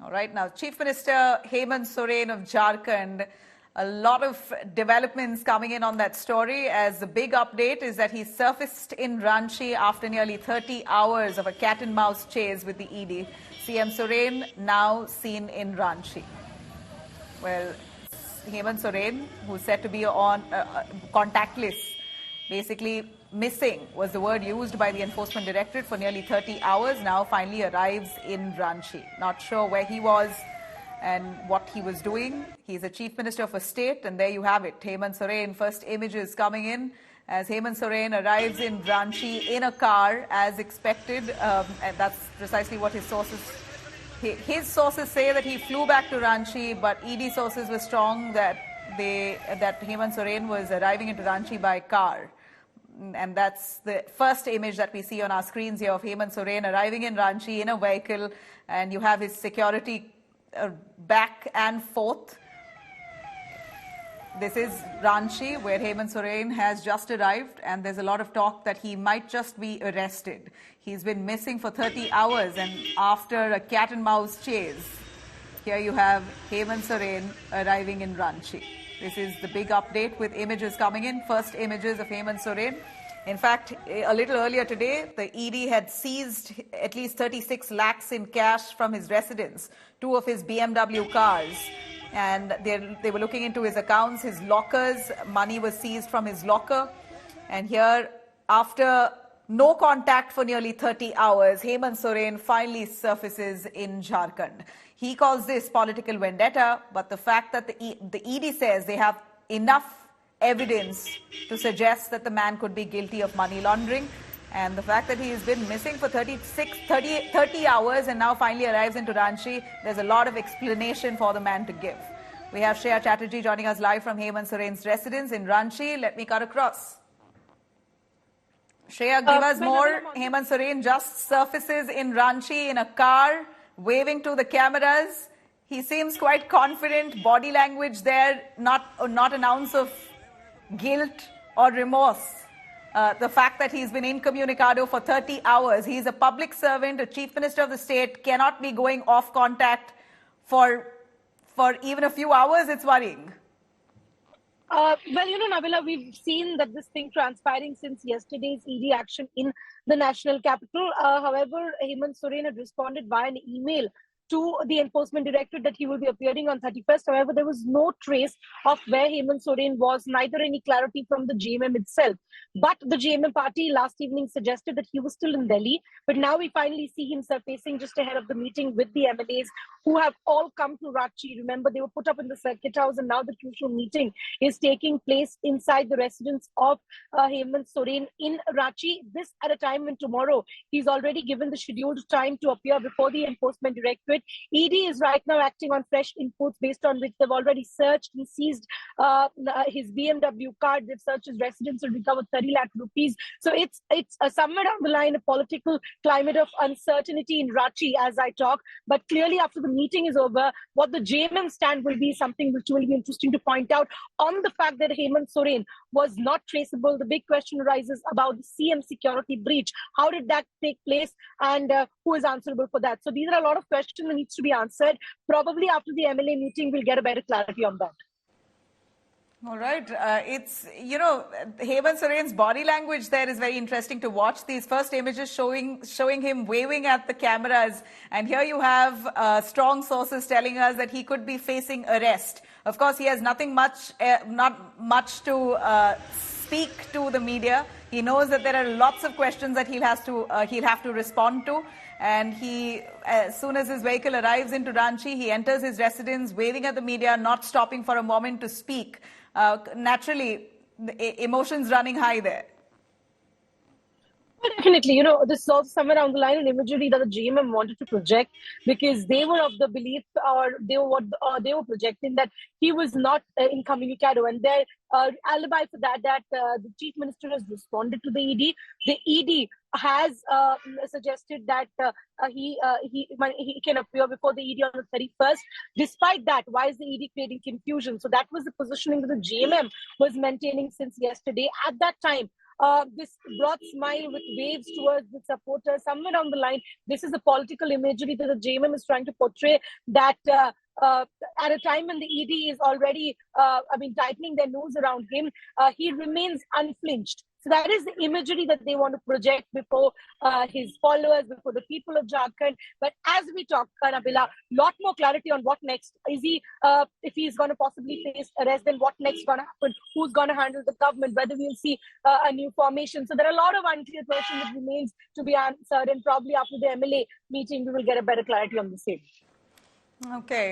All right, now Chief Minister Hemant Soren of Jharkhand, a lot of developments coming in on that story, as the big update is that he surfaced in Ranchi after nearly 30 hours of a cat and mouse chase with the ED. CM Soren now seen in Ranchi. Well, Hemant Soren, who's said to be on contactless, basically missing was the word used by the Enforcement Directorate for nearly 30 hours, now finally arrives in Ranchi. Not sure where he was and what he was doing. He's a Chief Minister of a state, and there you have it. Hemant Soren, first images coming in as Hemant Soren arrives in Ranchi in a car as expected, and that's precisely what his sources say, that he flew back to Ranchi, but ED sources were strong that Hemant Soren was arriving into Ranchi by car. And that's the first image that we see on our screens here of Hemant Soren arriving in Ranchi in a vehicle, and you have his security back and forth. This is Ranchi, where Hemant Soren has just arrived, and there's a lot of talk that he might just be arrested. He's been missing for 30 hours, and after a cat and mouse chase, here you have Hemant Soren arriving in Ranchi. This is the big update with images coming in, first images of Hemant Soren. In fact, a little earlier today, the ED had seized at least 36 lakhs in cash from his residence, 2 of his BMW cars. And they were looking into his accounts, his lockers. Money was seized from his locker. And here, after no contact for nearly 30 hours, Hemant Soren finally surfaces in Jharkhand. He calls this political vendetta, but the fact that the ED says they have enough evidence to suggest that the man could be guilty of money laundering, and the fact that he has been missing for 30 hours and now finally arrives into Ranchi, there's a lot of explanation for the man to give. We have Shreya Chatterjee joining us live from Hemant Soren's residence in Ranchi. Let me cut across. Shreya, give us more. Hemant Soren just surfaces in Ranchi in a car, waving to the cameras. He seems quite confident, body language there, not an ounce of guilt or remorse. The fact that he's been incommunicado for 30 hours, he's a public servant, a chief minister of the state, cannot be going off contact for even a few hours. It's worrying. Well, Nabila, we've seen that this thing transpiring since yesterday's ED action in the national capital. However, Hemant Soren had responded via an email to the Enforcement Directorate that he will be appearing on 31st. However, there was no trace of where Hemant Soren was, neither any clarity from the JMM itself. But the JMM party last evening suggested that he was still in Delhi. But now we finally see him surfacing just ahead of the meeting with the MLAs who have all come to Ranchi. Remember, they were put up in the circuit house, and now the crucial meeting is taking place inside the residence of Hemant Soren in Ranchi. This at a time when tomorrow he's already given the scheduled time to appear before the Enforcement Directorate. ED is right now acting on fresh inputs based on which they've already searched and seized his BMW car. They've searched his residence and recovered 30 lakh rupees. So it's somewhere down the line a political climate of uncertainty in Ranchi as I talk. But clearly after the meeting is over, what the JMM stand will be something which will be interesting to point out. On the fact that Hemant Soren was not traceable, the big question arises about the CM security breach. How did that take place, and who is answerable for that? So these are a lot of questions that needs to be answered. Probably after the MLA meeting, we'll get a better clarity on that. All right. It's, Hemant Soren's body language there is very interesting to watch. These first images showing him waving at the cameras. And here you have strong sources telling us that he could be facing arrest. Of course, he has not much to speak to the media. He knows that there are lots of questions that he'll have to respond to. And as soon as his vehicle arrives into Ranchi, he enters his residence, waving at the media, not stopping for a moment to speak. Naturally, emotions running high there. Definitely, this is also somewhere down the line an imagery that the GMM wanted to project, because they were of the belief, or they were projecting that he was not incommunicado, and their alibi for that the chief minister has responded to the ED. The ED has suggested that he can appear before the ED on the 31st. Despite that, why is the ED creating confusion? So that was the positioning that the GMM was maintaining since yesterday. At that time, This brought smile with waves towards the supporters. Somewhere down the line, this is the political imagery that the JMM is trying to portray, that at a time when the ED is already, tightening their noose around him, he remains unflinched. So that is the imagery that they want to project before his followers, before the people of Jharkhand. But as we talk, Nabila, lot more clarity on what next. Is he, if he's going to possibly face arrest, then what next going to happen? Who's going to handle the government? Whether we'll see a new formation. So there are a lot of unclear questions that remains to be answered. And probably after the MLA meeting, we will get a better clarity on the same. Okay.